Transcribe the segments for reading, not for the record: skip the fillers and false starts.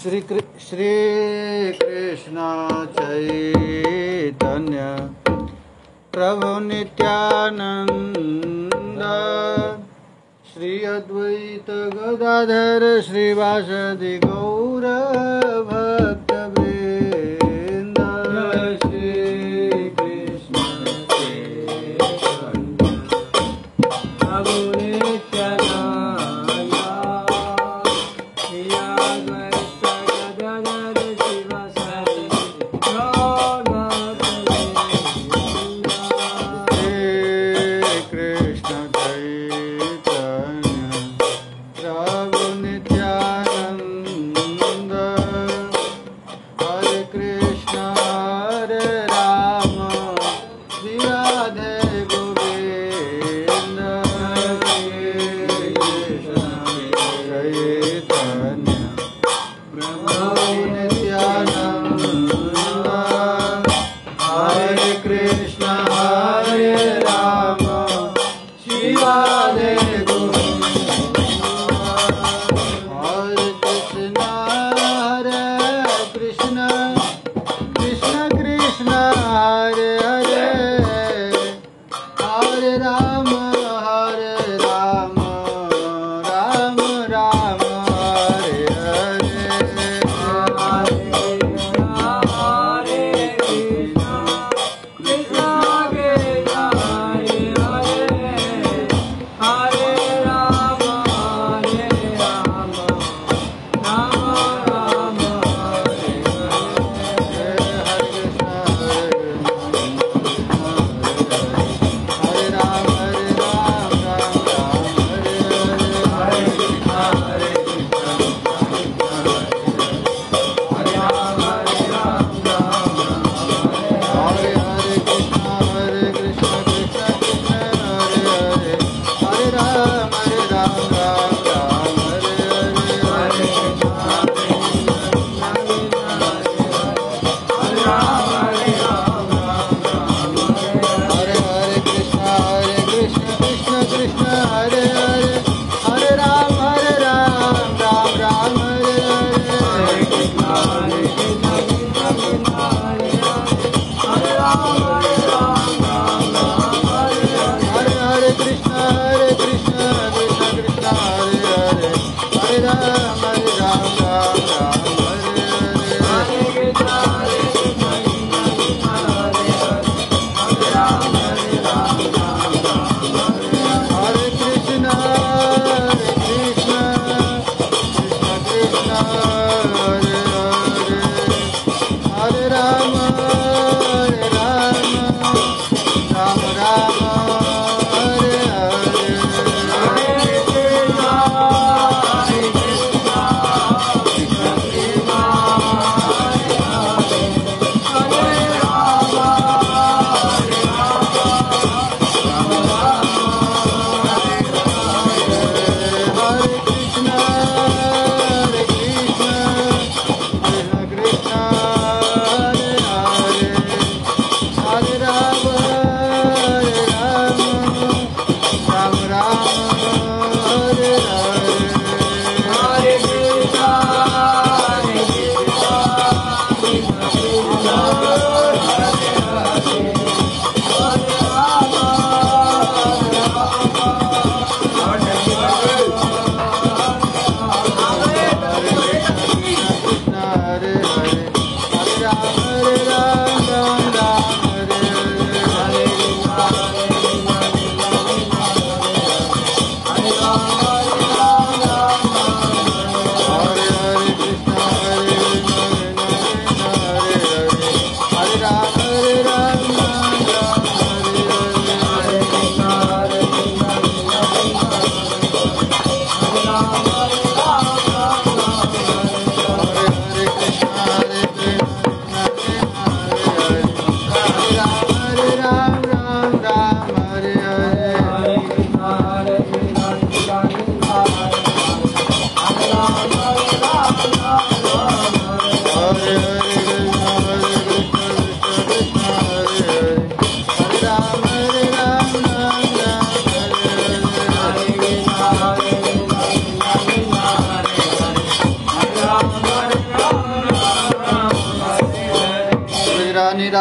श्री कृष्ण चैतन्य प्रभु नित्यानंद श्री अद्वैत गदाधर श्रीवासदि गौर भक्तवृंद। श्री कृष्ण चैतन्य प्रभु नित्यानंद श्री अद्वैत गदाधर श्रीवासदि गौर भक्तवृंद। श्री कृष्ण चैतन्य प्रभु नित्यानंद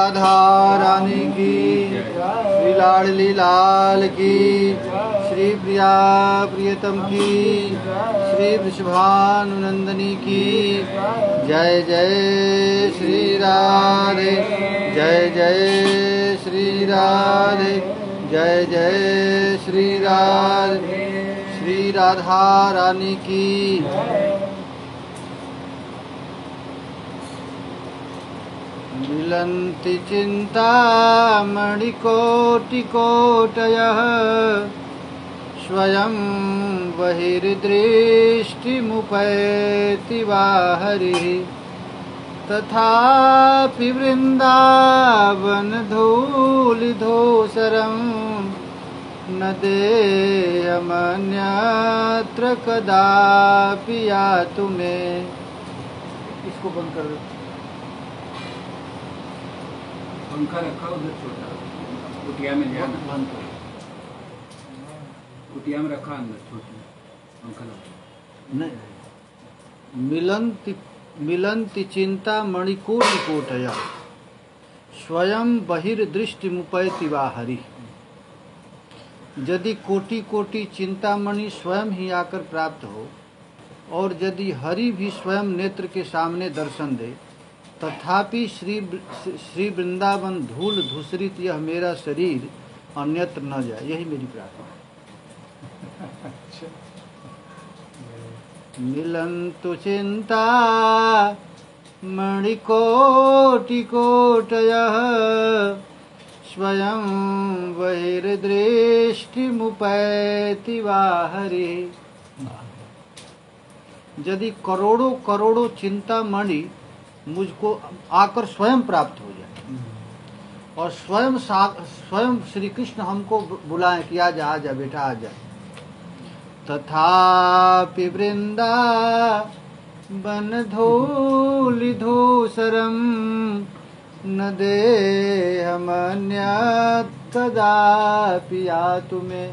राधा रानी की, श्री लाडली लाल की, श्री प्रिया प्रियतम की, श्री वृषभानुनंदनी की। जय जय श्री राधे, जय जय श्री राधे, जय जय श्री राधे। श्री राधा रानी की। मिलन्ति चिन्तामणिकोटिकोटयः स्वयं बहिर्दृष्टिमुपैति वा हरिः। तथापि वृन्दावनधूलिधूसरं न देयमन्यत्र कदापि यातु मे। इसको बंद कर दो। पंखा रखा उधर छोटा, कुटिया में जाना, बंद कर। कुटिया में रखा अंदर छोटी पंखा रखा। नहीं, मिलन्ति चिंता मणिकोटिकोटया स्वयं बहिर्दृष्टि मुपैति वा हरि। यदि कोटि कोटि चिंतामणि स्वयं ही आकर प्राप्त हो और यदि हरि भी स्वयं नेत्र के सामने दर्शन दे, तथापि श्री वृंदावन धूल धूसरित यह मेरा शरीर अन्यत्र न जाए, यही मेरी प्रार्थना है। मिलन्तु चिंता मणिकोटिकोटयः स्वयं बहिर्दृष्टिमुपैति वा हरिः। यदि करोड़ों करोड़ों चिंतामणि मुझको आकर स्वयं प्राप्त हो जाए और स्वयं श्री कृष्ण हमको बुलाएं कि आजा आजा बेटा आजा। तथापि वृंदावन धूलिधूसरं न देहमन्यत् कदापि यातु मे।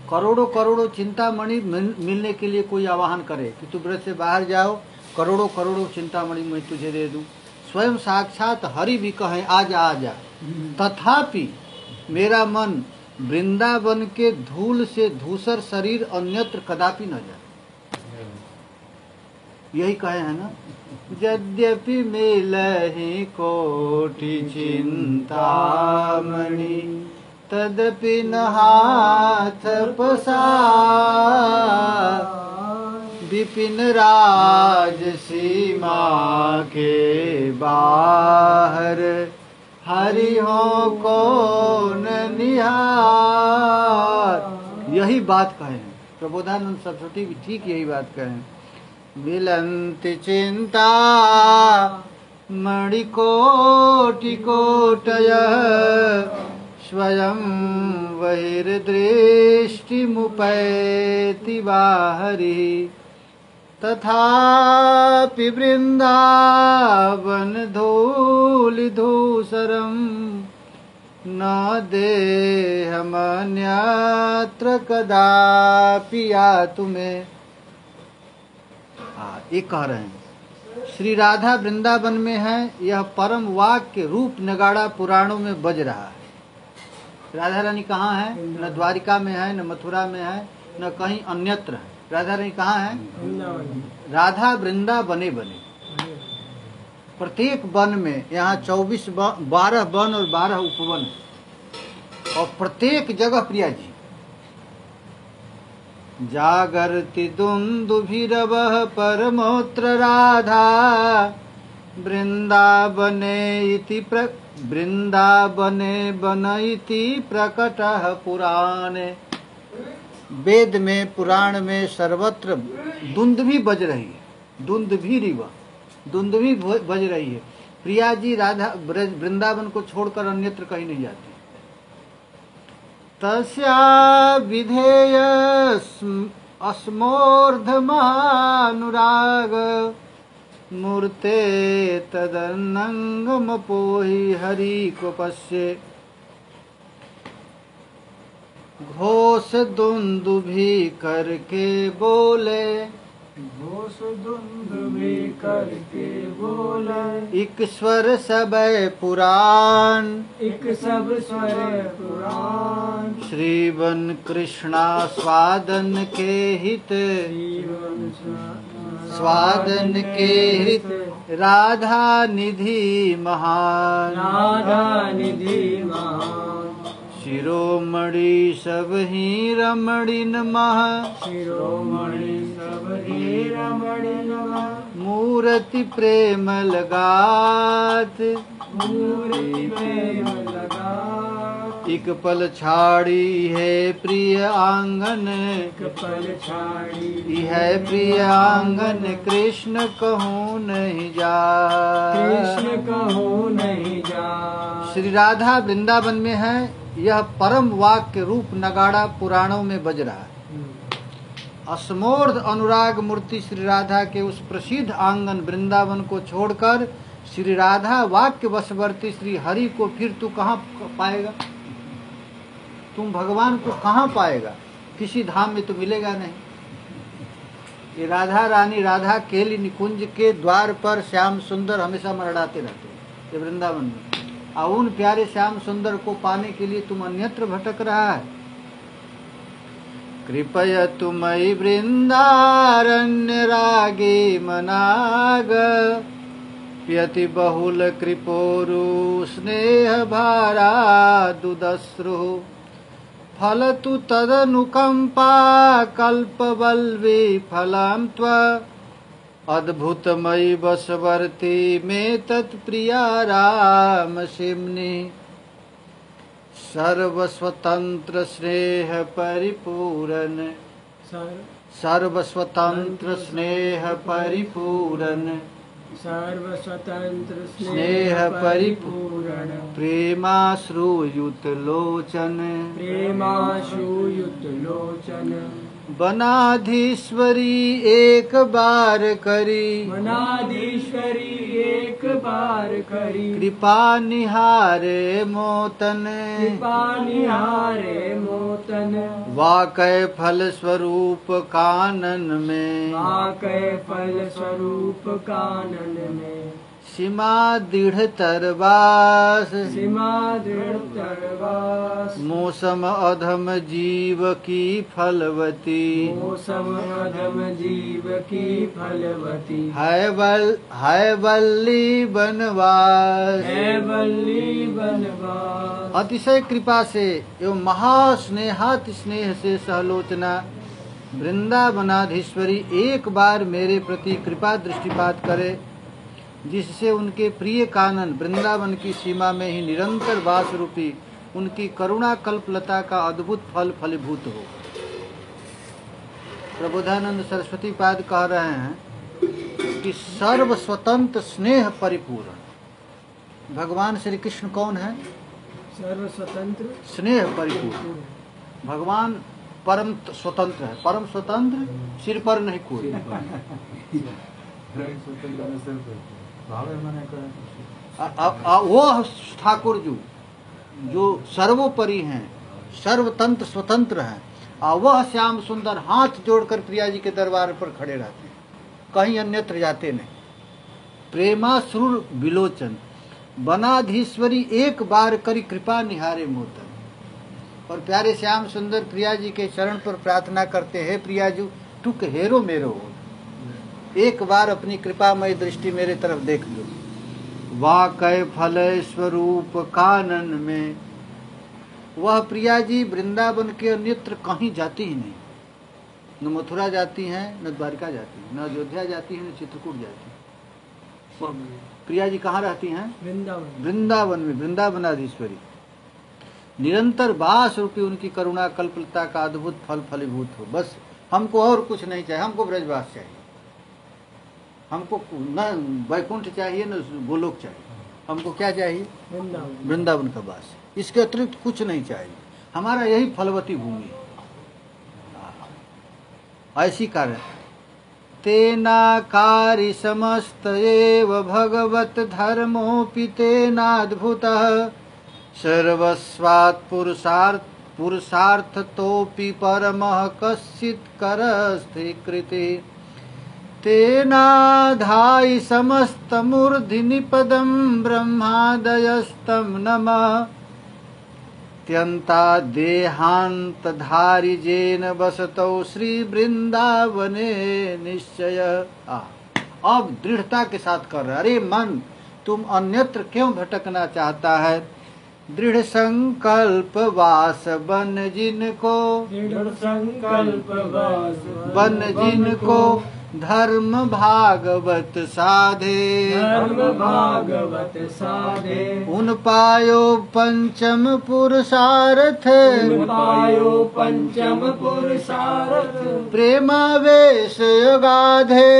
करोड़ों करोड़ों चिंतामणि मिलने के लिए कोई आह्वान करे कि तू व्रत से बाहर जाओ, करोड़ों करोड़ों चिंतामणि मैं तुझे दे दूं, स्वयं साक्षात हरि भी कहें आजा आजा, तथापि मेरा मन वृंदावन के धूल से धूसर शरीर अन्यत्र कदापि न जाए, यही कहे है ना। यद्यपि मिलहि कोटि चिंतामणि तदपि न हाथ पसार। विपिन राज सीमा के बाहर हरि हो कौन निहार। यही बात कहे प्रबोधानंद सरस्वती भी ठीक यही बात कहे। मिलन्ति चिंता मणिकोटिकोटयः स्वयं बहिर्दृष्टिमुपैति वा हरिः। तथापि वृंदावन धूलिधूसरं न देहमन्यत्र कदापि यातु मे। ये कह रहे हैं श्री राधा वृंदावन में है, यह परम वाक्य रूप नगाड़ा पुराणों में बज रहा है। राधा रानी कहाँ है? न द्वारिका में है, न मथुरा में है, न कहीं अन्यत्र है। राधा रानी कहाँ है? राधा वृंदावने बने। प्रत्येक वन में यहाँ 12 वन और 12 उपवन है और प्रत्येक जगह प्रिया जी। जागर्ति दुन्दुभिरवः परमोत्र राधा वृंदावने वन इति प्रकटः पुराणे। वेद में पुराण में सर्वत्र दुंदुभी बज रही है, दुंदुभी बज रही है। प्रिया जी राधा वृंदावन को छोड़कर अन्यत्र कहीं नहीं जाती। तस्या विधेय अस्मोर्धमानुराग मूर्ते तदन्नंगमपोहि हरि को पश्ये। घोष दुंदुभी करके बोले घोष धुंध में करके बोले, इक स्वर सबय पुराण, एक सब स्वर पुराण, श्रीवन कृष्णा स्वादन के हित, जीवन स्वादन के हित, राधा निधि महान, राधा निधि महान, शिरोमणि सब ही रमणीन मह, शिरोमणि सब ही रमणि नमः, मूर्ति प्रेम लगात, मूर्ति प्रेम लगा, इक पल छाड़ी है प्रिय आंगन, कपल छाड़ी है प्रिय आंगन, कृष्ण कहूँ नहीं जा। कृष्ण कहो नहीं जा। श्री राधा वृंदावन में है, यह परम वाक्य रूप नगाड़ा पुराणों में बज रहा है। असमोर्ध अनुराग मूर्ति श्री राधा के उस प्रसिद्ध आंगन वृंदावन को छोड़कर श्री राधा वाक्य वशवर्ती श्री हरि को फिर तू कहाँ पाएगा? तुम भगवान को कहाँ पाएगा? किसी धाम में तो मिलेगा नहीं। ये राधा रानी राधा केली निकुंज के द्वार पर श्याम सुंदर हमेशा मरड़ाते रहते हैं ये वृंदावन में। और उन प्यारे श्याम सुंदर को पाने के लिए तुम अन्यत्र भटक रहा है। कृपया तुमई वृंदारण्य रागे मनाग, प्यति बहुल कृपोरु स्नेह भारा दुदस्रु, फल तु तदनुकंपा कल्पवल्वी फलम त्व, अद्भुतमयी बसवर्ती में तत्प्रिया राम सिमनी, सर्वस्वतंत्र स्नेह परिपूरन, सर्वस्वतंत्र स्नेह परिपूरन, सर्वस्वतंत्र स्नेह परिपूरण, प्रेमाश्रुयुत लोचन, प्रेमाश्रुयुत लोचन, वनाधीश्वरी एक बार करी, वनाधीश्वरी एक बार करी, कृपा निहारे मोतन, कृपा निहारे मोतन, वाकय फल स्वरूप कानन में, वाकय फल स्वरूप कानन में, सीमा दृढ़ तरवास, सीमा दृढ़ तरवास, मौसम अधम जीव की फलवती, मौसम अधम जीव की फलवती, है वल्ली बनवास, है वल्ली बनवास। अतिशय कृपा से एवं महास्नेहाति स्नेह से सहलोचना वृंदावनाधीश्वरी एक बार मेरे प्रति कृपा दृष्टिपात करे, जिससे उनके प्रिय कानन वृंदावन की सीमा में ही निरंतर वास रूपी उनकी करुणा कल्पलता का अद्भुत फल फलीभूत हो। प्रबोधानंद सरस्वती पाद कह रहे हैं कि सर्व स्वतंत्र स्नेह परिपूर्ण भगवान श्री कृष्ण कौन है? सर्व स्वतंत्र स्नेह परिपूर्ण भगवान परम स्वतंत्र है। परम स्वतंत्र, सिर पर नहीं कोई। वो ठाकुर जो सर्वोपरि हैं, सर्वतंत्र स्वतंत्र हैं, और वह श्याम सुंदर हाथ जोड़कर प्रिया जी के दरबार पर खड़े रहते हैं, कहीं अन्यत्र जाते नहीं। प्रेमाश्रुर विलोचन, वनाधीश्वरी एक बार करी कृपा निहारे मोतन। और प्यारे श्याम सुंदर प्रिया जी के चरण पर प्रार्थना करते हैं, प्रिया जी तुक हेरो मेरो हो, एक बार अपनी कृपामय दृष्टि मेरे तरफ देख लो। वाकय फल स्वरूप कानन में, वह प्रिया जी वृंदावन के अन्यत्र कहीं जाती ही नहीं। न मथुरा जाती हैं, न द्वारका जाती हैं, न अयोध्या जाती हैं, न चित्रकूट जाती हैं। वह प्रिया जी कहाँ रहती हैं? वृंदावन। वृंदावन में वृंदावनाधीश्वरी। निरंतर वास रूपी उनकी करुणा कल्पलता का अद्भुत फल फलीभूत हो। बस हमको और कुछ नहीं चाहिए, हमको ब्रजवास चाहिए, हमको न वैकुंठ चाहिए न गोलोक चाहिए, हमको क्या चाहिए? वृंदावन का वास। इसके अतिरिक्त कुछ नहीं चाहिए, हमारा यही फलवती भूमि है। ऐसी कारण तेनाकारी समस्त एव भगवत धर्मोऽपि तेनाद्भुतः, सर्वस्वात् पुरुषार्थतोऽपि परमः कश्चित् करस्थिकृतिः, तेनाधायि समस्तमूर्धिनि पदं ब्रह्मादयस्तं नमः त्यंता देहांतधारि जेन बसतौ श्री वृंदावने निश्चय। अब दृढ़ता के साथ कर रहे, अरे मन तुम अन्यत्र क्यों भटकना चाहता है। दृढ़ संकल्प वास बन जिनको, दृढ़ संकल्प वास बन जिनको धर्म भागवत साधे, धर्म भागवत साधे। उन पायो पंचम पुरुषार्थ, उन पायो पंचम पुरुषार्थ। प्रेमावेश अगाधे,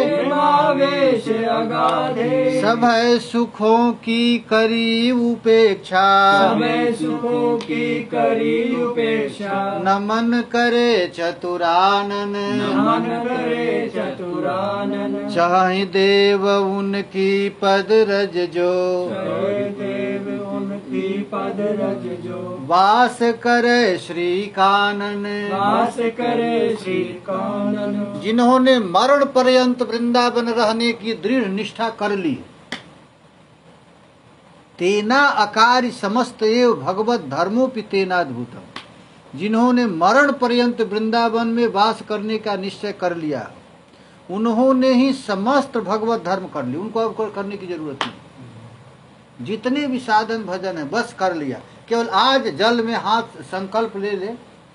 प्रेमावेश अगाधे। सभय सुखों की करी उपेक्षा, समय सुखों की करी उपेक्षा। नमन करे चतुरानन, नमन करे चतुरानन। चाहि देव उनकी पद रज जो, चाहे देव उनकी पद रज जो। वास करे श्री कानन, वास करे श्री कानन। जिन्होंने मरण पर्यंत वृंदावन रहने की दृढ़ निष्ठा कर ली। तेना अकारि समस्त एव भगवत धर्मोपि तेनाद्भुतम, जिन्होंने मरण पर्यंत वृंदावन में वास करने का निश्चय कर लिया, उन्होंने ही समस्त भगवत धर्म कर लिए। उनको अब करने की जरूरत नहीं। जितने भी साधन भजन है बस कर लिया। केवल आज जल में हाथ संकल्प ले ले,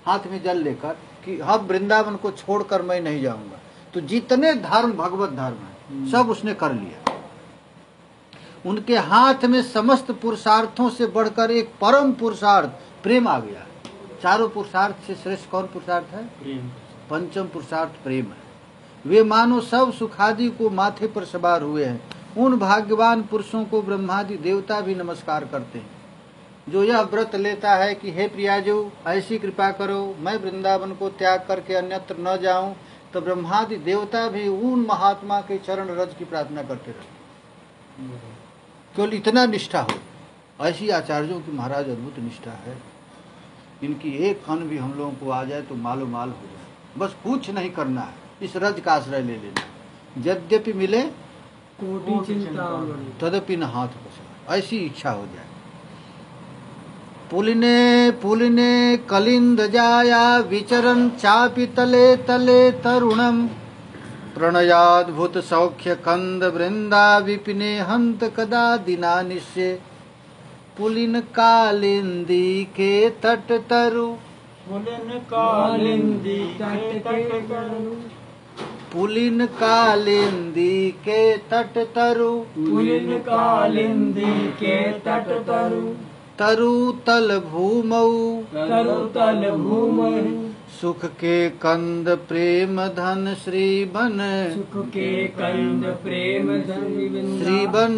हाथ में जल लेकर कि अब वृंदावन को छोड़कर मैं नहीं जाऊंगा, तो जितने धर्म भगवत धर्म है सब उसने कर लिया। उनके हाथ में समस्त पुरुषार्थों से बढ़कर एक परम पुरुषार्थ प्रेम आ गया। चारों पुरुषार्थ से श्रेष्ठ कौन पुरुषार्थ है? पंचम पुरुषार्थ प्रेम है। वे मानो सब सुखादि को माथे पर सवार हुए हैं। उन भाग्यवान पुरुषों को ब्रह्मादि देवता भी नमस्कार करते हैं, जो यह व्रत लेता है कि हे प्रियाजू ऐसी कृपा करो मैं वृंदावन को त्याग करके अन्यत्र न जाऊं, तो ब्रह्मादि देवता भी उन महात्मा के चरण रज की प्रार्थना करते रहते। केवल इतना निष्ठा हो। ऐसी आचार्यों की महाराज अद्भुत निष्ठा है। इनकी एक कण भी हम लोगों को आ जाए तो मालो माल हो जाए। बस कुछ नहीं करना है, इस रज का आश्रय ले लेना। यद्यपि मिले कोटि चिंतामणि, तदपि न हाथ पसार, ऐसी इच्छा हो जाए। पुलिने पुलिने कलिंद जाया विचरन चापि तले तले तरुणम, प्रणयाद्भुत सौख्य कंद वृंदा विपिने हंत कदा दिना निश्चे। पुलिन कालिंदी के तट तरु, पुलिन कालिंदी के तट तरु। पुलिन कालिंदी के तट तरु, पुलिन कालिंदी के तट तरु। तरु तल भूमौ, तरु तल भूमि। सुख के कंद प्रेम धन श्रीबन, सुख के कंद प्रेम धन श्रीबन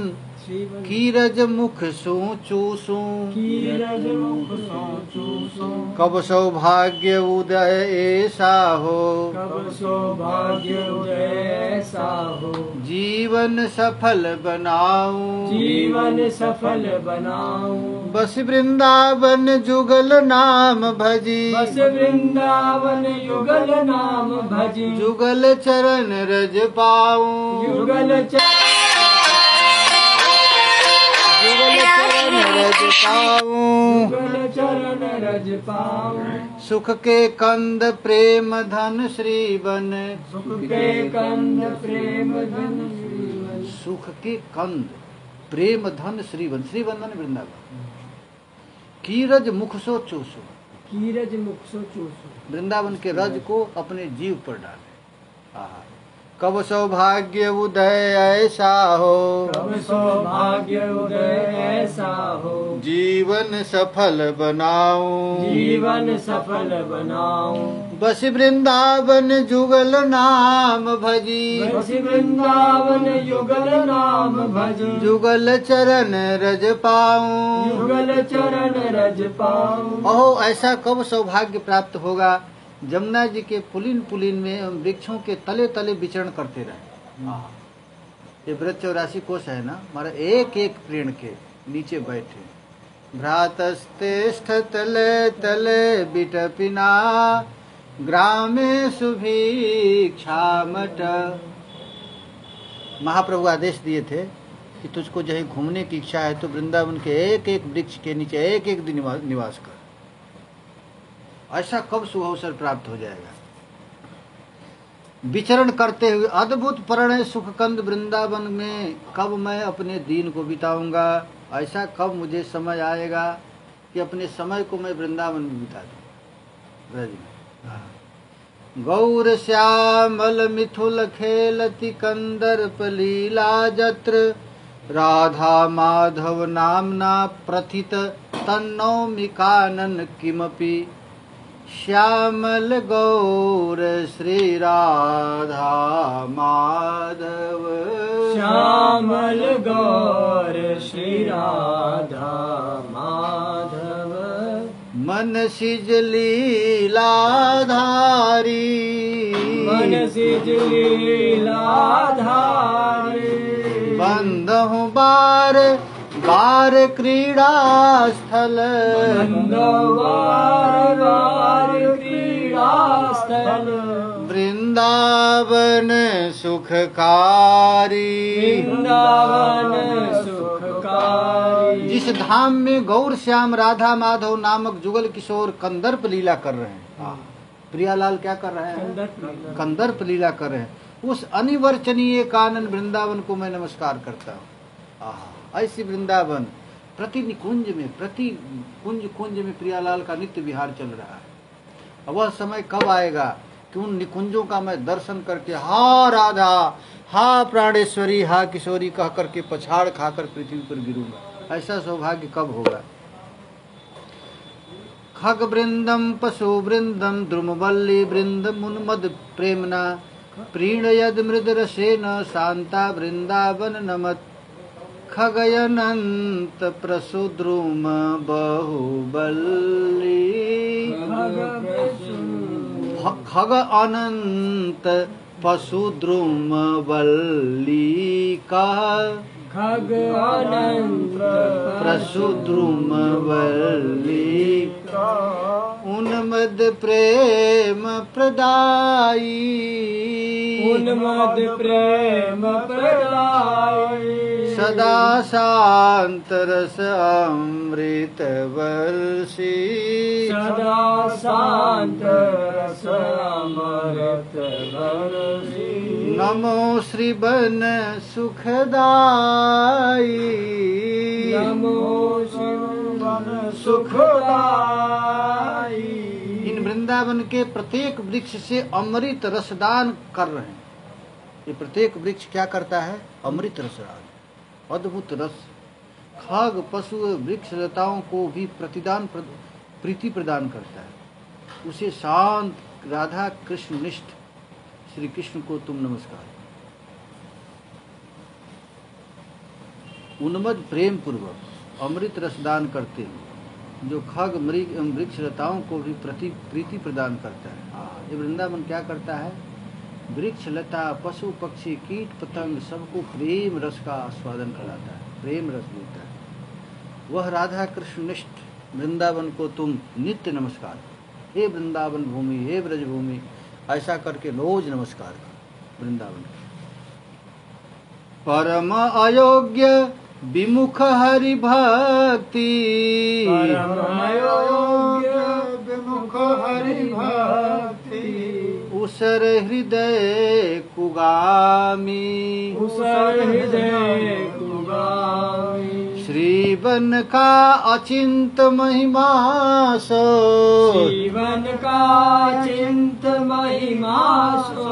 कीरज मुख सो चूसू, कीरज मुख सो चूसू। कब सौभाग्य उदय ऐसा हो, कब सौभाग्य उदय ऐसा हो। जीवन सफल बनाऊं, जीवन सफल बनाऊं। बस वृंदावन जुगल नाम भजी, बस वृंदावन युगल नाम भजी। जुगल चरण रज पाऊं, युगल रज पाऊं। युगल चरण रज पाऊं। सुख के कंद प्रेम धन श्रीवन, सुख के कंद प्रेम धन श्रीवन। सुख के कंद प्रेम धन श्रीवन, श्रीवन धन वृंदावन। कीरज मुख सो चूसो, कीरज मुख सो चूसो। वृंदावन के रज को अपने जीव पर डाले। आहा, कब सौभाग्य उदय ऐसा हो, कब सौभाग्य उदय ऐसा हो। जीवन सफल बनाऊं, जीवन सफल बनाऊं। बस वृंदावन जुगल नाम भजी, बस वृंदावन युगल नाम भजी। जुगल चरण रज पाऊं, युगल चरण रज पाऊं। ओहो, ऐसा कब सौभाग्य प्राप्त होगा। जमुना जी के पुलिन पुलिन में वृक्षों के तले तले विचरण करते रहे। ये व्रत 84 कोश है ना, हमारा एक एक प्रेण के नीचे बैठे। भ्रातस्तेष्ठ तले तले बिटपिना, ग्रामे सुभिक्षा मठ। महाप्रभु आदेश दिए थे कि तुझको जो है घूमने की इच्छा है तो वृंदावन के एक एक वृक्ष के नीचे एक एक दिन निवास कर। ऐसा कब शुभ अवसर प्राप्त हो जाएगा। विचरण करते हुए अद्भुत प्रणय सुख कंद वृंदावन में कब मैं अपने दिन को बिताऊंगा। ऐसा कब मुझे समय आएगा कि अपने समय को मैं वृंदावन में बिता दूं, ब्रज में। गौर श्यामल मिथुल खेलति कंदर्प लीला जत्र राधा माधव नामना प्रथित तन्नौमि कानन किमपि श्यामल गौर श्री राधा माधव श्यामल गौर श्री राधा माधव मन सिज लीलाधारी मन सिज लीलाधारी बंधहु बार बार क्रीड़ा स्थल बार बार क्रीड़ा स्थल वृंदावन सुखकारी वृंदावन सुखकारी। जिस धाम में गौर श्याम राधा माधव नामक जुगल किशोर कंदर्प लीला कर रहे हैं। प्रियालाल क्या कर रहे हैं? कंदर्प लीला कर रहे हैं। उस अनिवर्चनीय कानन वृंदावन को मैं नमस्कार करता हूँ। ऐसी वृंदावन प्रति निकुंज में, प्रति कुंज कुंज में प्रियालाल का नित्य विहार चल रहा है। अब वह समय कब आएगा कि उन निकुंजों का मैं दर्शन करके हा राधा हा प्राणेश्वरी हा किशोरी कह करके पछाड़ खाकर पृथ्वी पर गिरूंगा। ऐसा सौभाग्य कब होगा। खग वृंदम पशु वृंदम द्रुमवल्ली वृंद मुन्मद प्रेमना प्रीणयद मृद रसेन शांता वृंदावन नमत खगयनंत प्रसुद्रुम बहुबल्ली खग अनंत पशुद्रुम वल्ली कह खग अनंत प्रसुद्रुम वल्ली उन्मद प्रेम प्रदायी उन्मद प्रेम प्रदायी सदा शांत रस अमृत वर्षी सदा शांत रस अमृत वर्षी नमो श्री वन सुखदाई नमो शिव वन सुखदाई। इन वृंदावन के प्रत्येक वृक्ष से अमृत रसदान कर रहे हैं। ये प्रत्येक वृक्ष क्या करता है? अमृत रसदान, अद्भुत रस। खग पशु वृक्ष लताओं को भी प्रीति प्रदान करता है। उसे शांत राधा कृष्ण निष्ठ श्री कृष्ण को तुम नमस्कार। उन्मद प्रेम पूर्वक अमृत रसदान करते हैं, जो खग वृक्ष लताओं को भी प्रीति प्रदान करता है। ये वृंदावन क्या करता है? वृक्ष लता पशु पक्षी कीट पतंग सबको प्रेम रस का आस्वादन कराता है, प्रेम रस देता है। वह राधा कृष्ण निष्ठ वृंदावन को तुम नित्य नमस्कार। हे वृंदावन भूमि, हे ब्रज भूमि, ऐसा करके रोज नमस्कार कर वृंदावन। परम अयोग्य विमुख हरि भक्ति परम अयोग्य विमुख हरि भक्ति उसर हृदय कुगामी उसर हृदय कुगामी श्रीवन का अचिंत महिमा सो जीवन का चिंत महिमा सो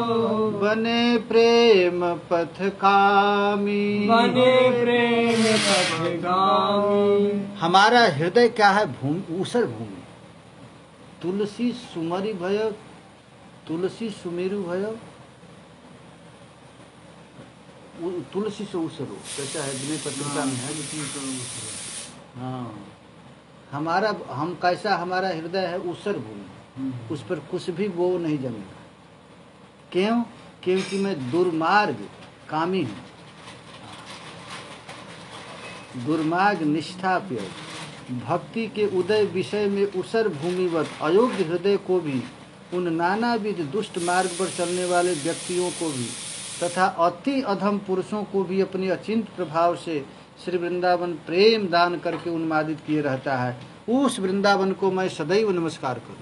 बने प्रेम पथगामी बने प्रेम पथगामी। हमारा हृदय क्या है? भूमि, ऊसर भूमि। तुलसी सुमरी भय, तुलसी सुमेरु भय, तुलसी से ऊसर हो, कैसा है? विनय पत्रिका में है। हाँ, हमारा हम कैसा हमारा हृदय है? ऊसर भूमि, उस पर कुछ भी वो नहीं जमेगा। क्यों? क्योंकि मैं दुर्मार्ग कामी हूँ। दुर्मार्ग निष्ठा पे भक्ति के उदय विषय में उसर भूमिवत अयोग्य हृदय को भी, उन नानाविध दुष्ट मार्ग पर चलने वाले व्यक्तियों को भी तथा अति अधम पुरुषों को भी अपने अचिंत प्रभाव से श्री वृंदावन प्रेम दान करके उन्मादित किए रहता है। उस वृंदावन को मैं सदैव नमस्कार करूं।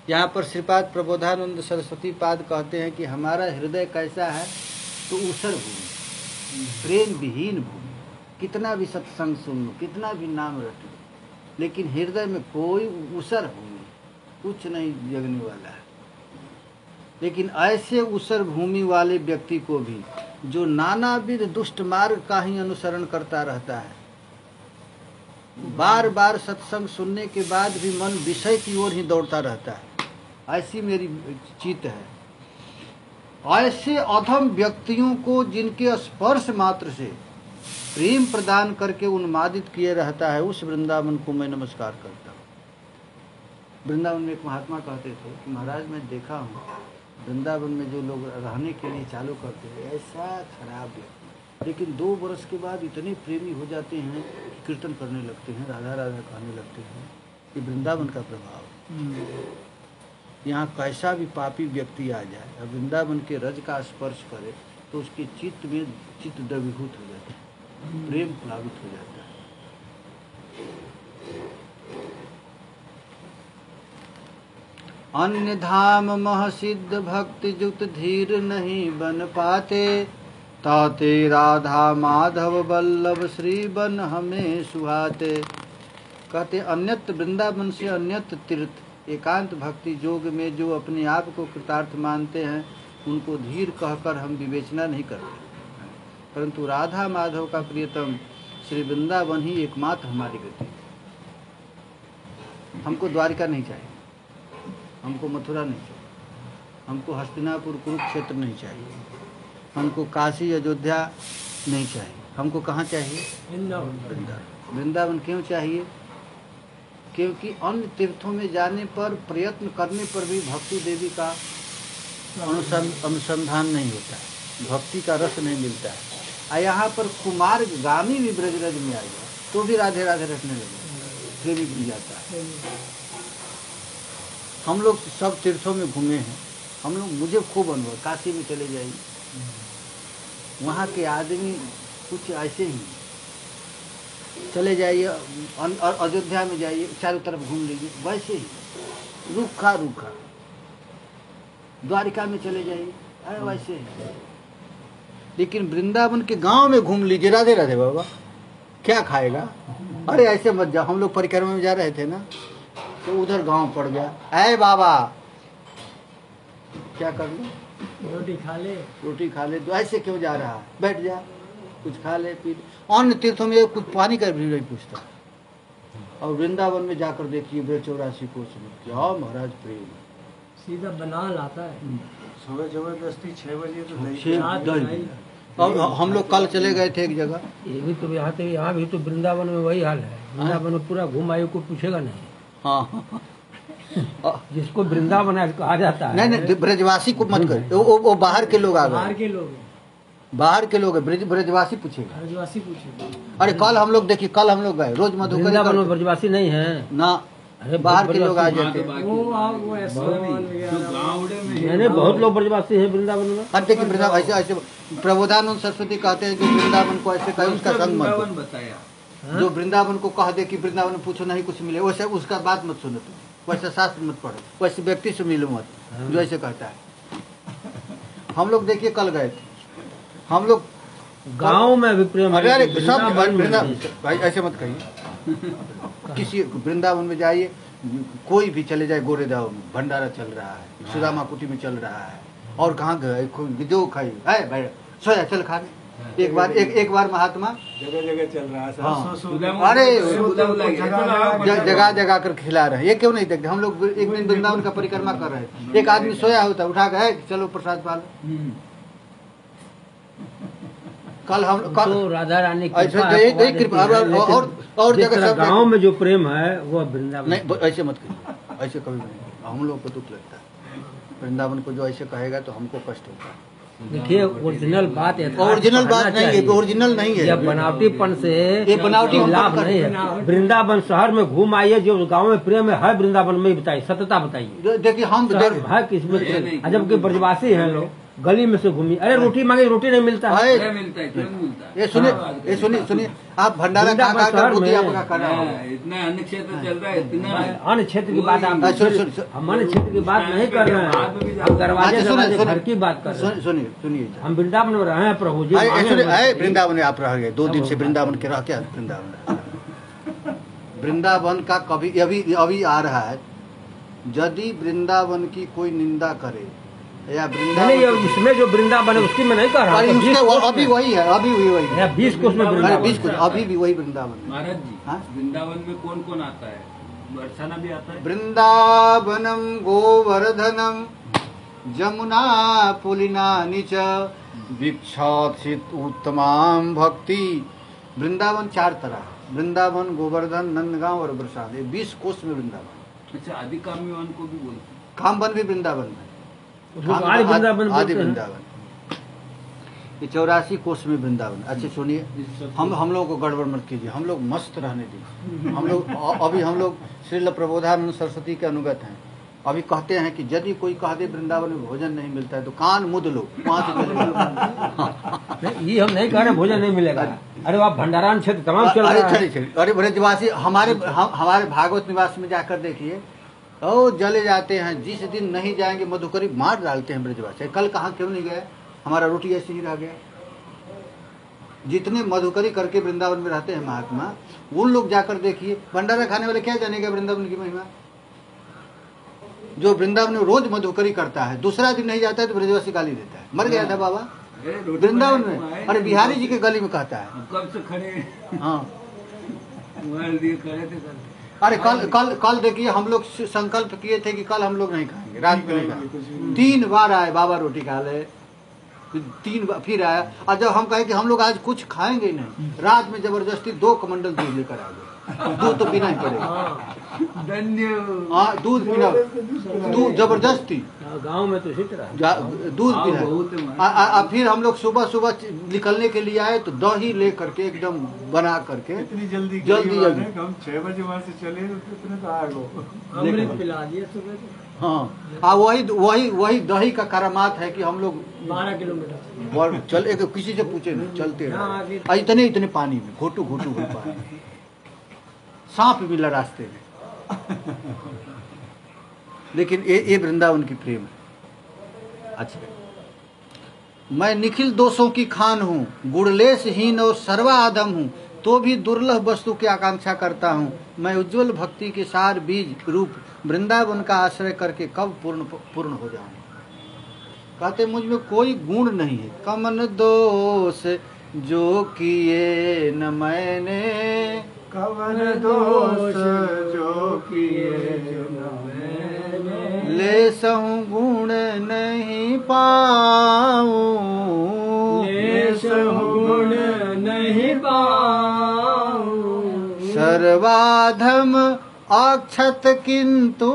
यहाँ पर श्रीपाद प्रबोधानंद सरस्वती पाद कहते हैं कि हमारा हृदय कैसा है, तो ऊसर भूमि, प्रेम विहीन भूमि। कितना भी सत्संग सुन लो, कितना भी नाम रट लो, लेकिन हृदय में कोई ऊसर भूमि, कुछ नहीं जगने वाला है। लेकिन ऐसे ऊसर भूमि वाले व्यक्ति को भी जो नानाविध दुष्ट मार्ग का ही अनुसरण करता रहता है, बार बार सत्संग सुनने के बाद भी मन विषय की ओर ही दौड़ता रहता है, ऐसी मेरी चित्त है। ऐसे अधम व्यक्तियों को जिनके स्पर्श मात्र से प्रेम प्रदान करके उन्मादित किए रहता है, उस वृंदावन को मैं नमस्कार करता हूँ। वृंदावन में एक महात्मा कहते थे कि महाराज मैं देखा हूँ वृंदावन में जो लोग रहने के लिए चालू करते हैं ऐसा खराब व्यक्ति, लेकिन 2 वर्ष के बाद इतने प्रेमी हो जाते हैं कि कीर्तन करने लगते हैं, राधा राधा कहने लगते हैं। कि वृंदावन का प्रभाव। यहाँ कैसा भी पापी व्यक्ति आ जाए और वृंदावन के रज का स्पर्श करे तो उसके चित्त में चित्त द्रवीभूत हो जाता है, प्रेम प्लावित हो जाता है। अन्य धाम मह सिद्ध भक्ति युक्त धीर नहीं बन पाते, ताते राधा माधव वल्लभ श्री बन हमें सुहाते। कहते अन्यत्र वृंदावन से अन्यत्र तीर्थ एकांत भक्ति योग में जो अपने आप को कृतार्थ मानते हैं उनको धीर कहकर हम विवेचना नहीं करते, परंतु राधा माधव का प्रियतम श्री वृंदावन ही एकमात्र हमारी गति। हमको द्वारिका नहीं चाहिए, हमको मथुरा नहीं चाहिए, हमको हस्तिनापुर कुरुक्षेत्र नहीं चाहिए, हमको काशी अयोध्या नहीं चाहिए, हमको कहाँ चाहिए? वृंदावन। वृंदावन क्यों चाहिए? क्योंकि अन्य तीर्थों में जाने पर प्रयत्न करने पर भी भक्ति देवी का अनुसंधान नहीं होता है, भक्ति का रस नहीं मिलता है। और यहाँ पर कुमार गामी भी ब्रजरज में आ गया तो भी राधे राधे रखने लगे, प्रेमी बन जाता है। हम लोग सब तीर्थों में घूमे हैं, हम लोग मुझे खूब अनुभव। काशी में चले जाइए, वहाँ के आदमी कुछ ऐसे ही। चले जाइए अयोध्या में जाइए, चारों तरफ घूम लीजिए, वैसे ही रूखा रूखा। द्वारिका में चले जाइए, वैसे ही। लेकिन वृंदावन के गांव में घूम लीजिए, राधे राधे बाबा, क्या खाएगा? अरे ऐसे मत जाओ। हम लोग परिक्रमा में जा रहे थे ना, तो उधर गांव पड़ गया, ऐ बाबा क्या कर लो, रोटी खा ले, रोटी खा ले। तो ऐसे क्यों जा रहा है? बैठ जा, कुछ खा ले पी ले। अन्य तीर्थों में कुछ पानी का भी नहीं पूछता, और वृंदावन में जाकर देखिए 84 कोस में क्या महाराज प्रेम, सीधा बना लाता है। सुबह जबरदस्ती 6 बजे तो दही। और हम लोग कल चले गए थे एक जगह, ये भी तो यहाँ भी तो वृंदावन में वही हाल है। वृंदावन में पूरा घुमाए को पूछेगा नहीं। हाँ जिसको वृंदावन आ जाता है। नहीं ब्रजवासी को मत कर, वो बाहर के लोग आ गए, बाहर के लोग ब्रजवासी पूछेगा, ब्रजवासी पूछेगा। अरे कल हम लोग देखिए, कल हम लोग गए रोज मधुकर। वृंदावन में ब्रजवासी नहीं है ना, अरे बाहर के लोग आ जाते। मैंने बहुत लोग ब्रजवासी है वृंदावन में। अब देखिए वृंदावन ऐसे प्रबोधानंद सरस्वती कहते हैं कि वृंदावन को ऐसे कहे उसका संग मत बताया। जो वृंदावन को कह दे कि वृंदावन में पूछो नहीं कुछ मिले, वैसे उसका बात मत सुनो तुम, वैसे शास्त्र मत पढ़ो, वैसे व्यक्ति से मिलो मत जो ऐसे कहता है। हम लोग देखिए कल गए थे, हम लोग गांव में भी प्रेम। अरे सब भाई ऐसे मत कहिए। किसी वृंदावन में जाइए, कोई भी चले जाए, गोरेदाव में भंडारा चल रहा है, सुदामा कुटी में चल रहा है, और कहाँ गए जो खाई है भाई सोया चल खाने। एक बार महात्मा जगह जगह चल रहा है। हाँ, अरे जगह जगह कर खिला रहे हैं। ये क्यों नहीं देखते? हम लोग एक दिन वृंदावन का परिक्रमा कर रहे थे, एक आदमी सोया होता उठा गए, चलो प्रसाद पालो। कल हम तो राधा रानी और जगह सब गाँव में जो प्रेम है वो वृंदावन नहीं। ऐसे मत कहिए, ऐसे कभी नहीं, हम लोग को दुख लगता है। वृंदावन को जो ऐसे कहेगा तो हमको कष्ट होता है। देखिए ओरिजिनल बात है, ओरिजिनल बात नहीं है, ओरिजिनल नहीं है। यह बनावटीपन से ये बनावटी लाभ नहीं है। वृंदावन शहर में घूम आइए, जो गांव में प्रेम है वृंदावन में ही बताइए, सत्यता बताइए। देखिए हम भाई किसमें, जबकि ब्रजवासी हैं लोग, गली में से घूमी, अरे रोटी मांगे रोटी नहीं मिलता है। अरे, क्या मिलता है, तुरंत मिलता है। ये सुनिए आप भंडारा खा खा कर रोटी आपका खाना होगा। हाँ, इतना अन्य क्षेत्र चल रहा है, इतना अन्य क्षेत्र की बात आप सुनिए हम अन्य क्षेत्र की बात नहीं कर रहे हैं, हम दरवाजे दरवाजे घर की बात कर रहे हैं। सुनिए हम वृंदावन में रहे हैं प्रभु जी। वृंदावन में आप रह गए 2 दिन से वृंदावन के रह के वृंदावन का कभी अभी आ रहा है, यदि वृंदावन की कोई निंदा करे या नहीं, इसमें जो वृंदावन है उसकी मैं नहीं कह रहा हूँ, अभी वही है, अभी वही है 20 कोस में वृंदावन, 20 कोस अभी भी वही वृंदावन है। महाराज जी, हाँ? वृंदावन में कौन कौन आता है? बरसाना भी आता है। वृंदावनम गोवर्धनम जमुना पुलिनानि च वीक्षासित उत्तमाम भक्ति। वृंदावन 4 तरह, वृंदावन, गोवर्धन, नंदगांव और बरसात, ये 20 कोस में वृंदावन। अच्छा, आदि कामी वन को भी बोलते हैं। कामवन भी वृंदावन में, आदि वृंदावन आदि वृंदावन, ये 84 कोस में वृंदावन। अच्छा सुनिए, हम लोगों को गड़बड़ मत कीजिए, हम लोग मस्त रहने दीजिए। हम लोग श्रील प्रबोधानंद सरस्वती के अनुगत हैं। अभी कहते हैं कि यदि कोई कह दे वृंदावन में भोजन नहीं मिलता है तो कान मुद लो, वहां से मिलेगा। ये हम नहीं कह रहे भोजन नहीं मिलेगा। अरे आप भंडारान क्षेत्र तमाम चल रहा है। अरे ब्रजवासी हमारे भागवत निवास में जाकर देखिए, जले जाते हैं। जिस दिन नहीं जाएंगे मधुकरी मार डालते हैं ब्रजवासी। कल कहाँ क्यों नहीं गए, हमारा रोटी ऐसे ही रह गया। जितने मधुकरी करके वृंदावन में रहते हैं महात्मा, उन लोग जाकर देखिए, भंडारा खाने वाले क्या जानेगा वृंदावन की महिमा। जो वृंदावन में रोज मधुकरी करता है, दूसरा दिन नहीं जाता है तो ब्रजवासी गाली देता है, मर गया था बाबा वृंदावन में। अरे बिहारी जी के गली में कहता है, कब से खड़े, हाँ खड़े थे। अरे कल देखिए, हम लोग संकल्प किए थे कि कल हम लोग नहीं खाएंगे, रात में नहीं खाएंगे। 3 बार आए, बाबा रोटी खा ले, 3 बार फिर आया। और जब हम कहे कि हम लोग आज कुछ खाएंगे ही नहीं, रात में जबरदस्ती 2 कमंडल दूध लेकर आ गए। दूध तो पीना ही पड़ेगा, धन्य। हाँ दूध पीना, दूध जबरदस्ती गांव में तो दूध पीना। फिर हम लोग सुबह निकलने के लिए आए तो दही ले करके एकदम बना करके इतनी जल्दी हम 6 बजे वहाँ से चले तो इतने तो आ गए, अमृत पिला दिए सुबह। हाँ वही दही का करामात है कि हम लोग 12 किलोमीटर चले, किसी से पूछे नहीं, चलते रहे। इतने पानी में घोटू घोटू हो पाए, सांप मिला रास्ते में। लेकिन ये वृंदावन की प्रेम है। अच्छा, मैं निखिल दोषों की खान हूँ, गुणलेशहीन और सर्वाधम हूँ, तो भी दुर्लभ वस्तु की आकांक्षा करता हूँ। मैं उज्जवल भक्ति के सार बीज रूप वृंदावन का आश्रय करके कब पूर्ण हो जाऊँ। कहते मुझ में कोई गुण नहीं है, कमन दोष जो किए न मैंने, कवन दोष जो किए न मैंने, ले सहूँ गुण नहीं पाऊँ, ले सहूँ गुण नहीं पाऊँ, सर्वाधम अक्षत किंतु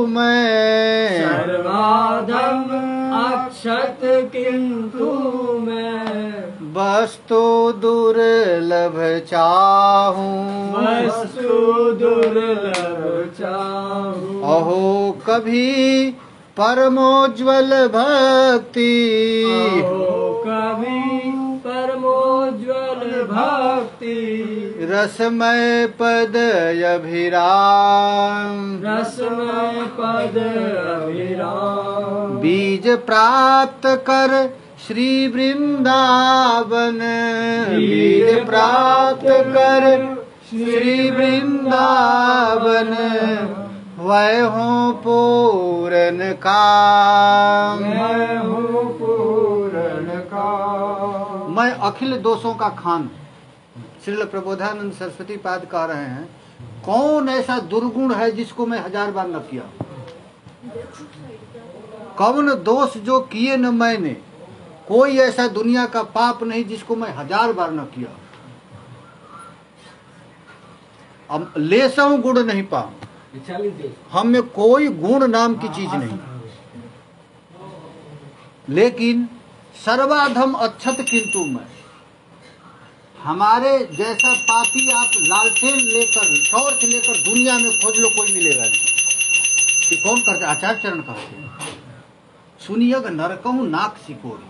मैं, सर्वाधम अक्षत किंतु मैं, वस्तु दुर्लभ चाहूं, वस्तु दुर्लभ चाहूं, अहो कभी परमोज्वल भक्ति, अहो कभी परमोज्वल भक्ति, रसमय पद अभिराम, रसमय पद अभिराम, बीज प्राप्त कर श्री वृंदावन, बीज प्राप्त कर श्री वृंदावन, वह हूँ पूरन काम, मैं हूँ पूरन काम। मैं अखिल दोषों का खान। श्रील प्रबोधानंद सरस्वती पाद कह रहे हैं, कौन ऐसा दुर्गुण है जिसको मैं 1000 बार न किया। कौन दोष जो किए न मैंने, कोई ऐसा दुनिया का पाप नहीं जिसको मैं 1000 बार न किया। अब लेसहूं गुण नहीं पाऊं, हम में कोई गुण नाम की चीज नहीं, लेकिन सर्वाधम अक्षत किंतु मैं। हमारे जैसा पापी आप लालटेन लेकर, टॉर्च लेकर दुनिया में खोज लो, कोई मिलेगा नहीं। कि कौन करते, आचार्य चरण कहते हैं, सुनियग नरकहु नाक सिकोड़ी।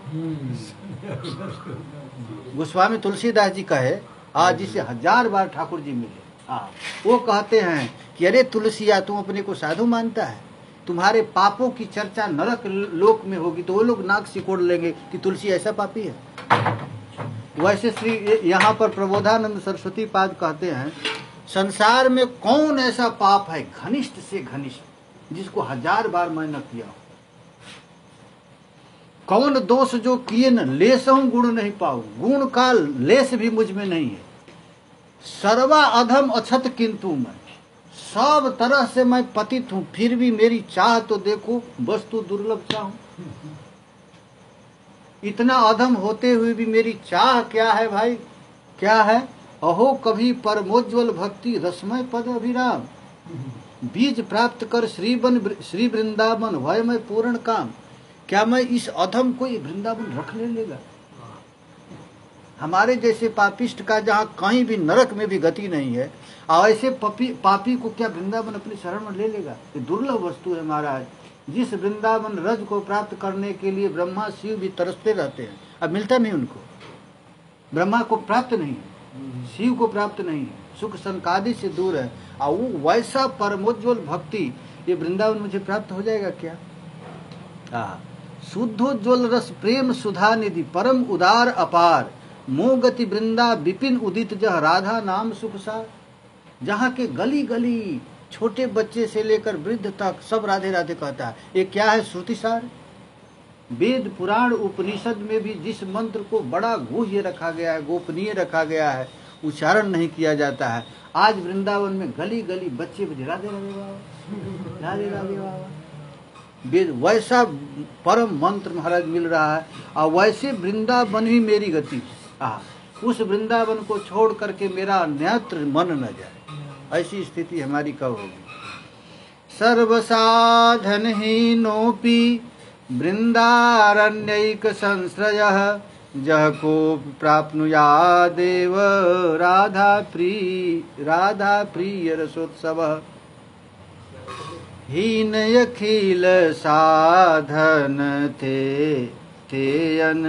गोस्वामी तुलसीदास जी कहे आज जिसे 1000 बार ठाकुर जी मिले, वो कहते हैं कि अरे तुलसिया, तुम अपने को साधु मानता है, तुम्हारे पापों की चर्चा नरक लोक में होगी तो वो लोग नाक सिकोड़ लेंगे कि तुलसी ऐसा पापी है। वैसे श्री यहाँ पर प्रबोधानंद सरस्वती पाद कहते हैं संसार में कौन ऐसा पाप है घनिष्ठ से घनिष्ठ जिसको 1000 बार मैं न किया हूं। कौन दोष जो किए न लेसहु गुण नहीं पाऊं, गुण का लेस भी मुझ में नहीं है। सर्वा अधम अछत किंतु मैं, सब तरह से मैं पतित हूं, फिर भी मेरी चाह तो देखो वस्तु दुर्लभ चाहूं। इतना अधम होते हुए भी मेरी चाह क्या है भाई, क्या है? अहो कभी परमोज्वल भक्ति रसमय पद अभिराम, बीज प्राप्त कर श्री वृंदावन भय में पूर्ण काम। क्या मैं इस अधम को ये वृंदावन रख लेगा? हमारे जैसे पापिष्ट का जहाँ कहीं भी नरक में भी गति नहीं है, और ऐसे पापी को क्या वृंदावन अपनी शरण में ले लेगा? ये दुर्लभ वस्तु है महाराज। जिस वृंदावन रज को प्राप्त करने के लिए ब्रह्मा शिव भी तरसते रहते हैं, अब मिलता नहीं उनको। ब्रह्मा को प्राप्त नहीं है, शिव को प्राप्त नहीं है, सुख संकादि से दूर है, और वो वैसा परमोज्वल भक्ति ये वृंदावन मुझे प्राप्त हो जाएगा क्या? शुद्धोज्वल रस प्रेम सुधा निधि परम उदार अपार, मोगति वृंदा विपिन उदित जह राधा नाम सुखसार। जहाँ के गली गली छोटे बच्चे से लेकर वृद्ध तक सब राधे राधे कहता है। ये क्या है? श्रुतिसार। वेद पुराण उपनिषद में भी जिस मंत्र को बड़ा गुह्य रखा गया है, गोपनीय रखा गया है, उच्चारण नहीं किया जाता है, आज वृंदावन में गली गली बच्चे राधे राधे बाबा, राधे राधे बाबा। वेद वैसा परम मंत्र महाराज मिल रहा है, और वैसे वृंदावन ही मेरी गति। उस वृंदावन को छोड़ करके मेरा अन्यत्र मन न जाए, ऐसी स्थिति हमारी कब होगी? सर्वसाधनहीनोपि वृंदारण्यैक संश्रयः, जह को प्राप्नुयादेव राधा प्रिय रसोत्सवः। हीन अखिल साधन तेयन,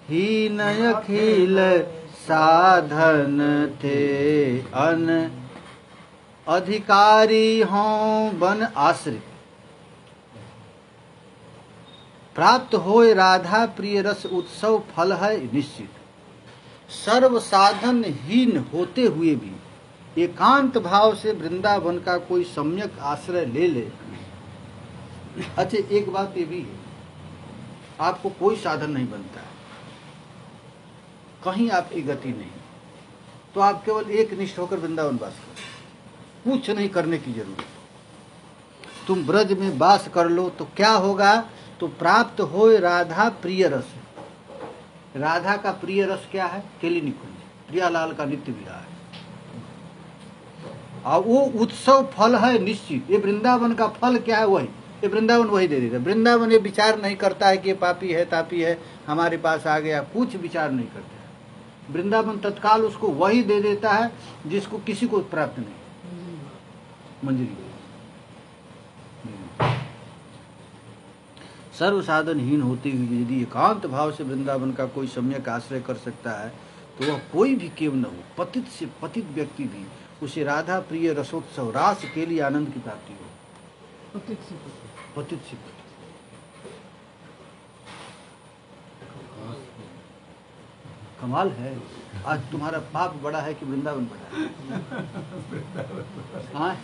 हीन अखिल साधन थे अन, अधिकारी हों बन आश्रित। प्राप्त होए राधा प्रिय रस उत्सव फल है निश्चित। सर्व साधन हीन होते हुए भी एकांत भाव से वृंदावन का कोई सम्यक आश्रय ले ले। अच्छा, एक बात ये भी है, आपको कोई साधन नहीं बनता है, कहीं आपकी गति नहीं, तो आप केवल एक निष्ठ होकर वृंदावन वास करो, कुछ नहीं करने की जरूरत। तुम ब्रज में वास कर लो तो क्या होगा? तो प्राप्त होए राधा प्रिय रस। राधा का प्रिय रस क्या है? केली निकुंज, प्रियालाल का नित्य विरह है, और वो उत्सव फल है निश्चित। ये वृंदावन का फल क्या है? वही, ये वृंदावन वही दे देगा। वृंदावन ये विचार नहीं करता है कि ये पापी है तापी है हमारे पास आ गया, कुछ विचार नहीं करता है। वृंदावन तत्काल उसको वही दे देता है जिसको किसी को प्राप्त नहीं, मंजरी। सर्व साधनहीन होते हुए यदि एकांत भाव से वृंदावन का कोई सम्यक आश्रय कर सकता है तो वह कोई भी केव न हो, पतित से पतित व्यक्ति भी उसे राधा प्रिय रसोत्सव रास के लिए आनंद की प्राप्ति हो। पतित से पतित। कमाल है। आज तुम्हारा पाप बड़ा है कि वृंदावन बड़ा है? हाँ,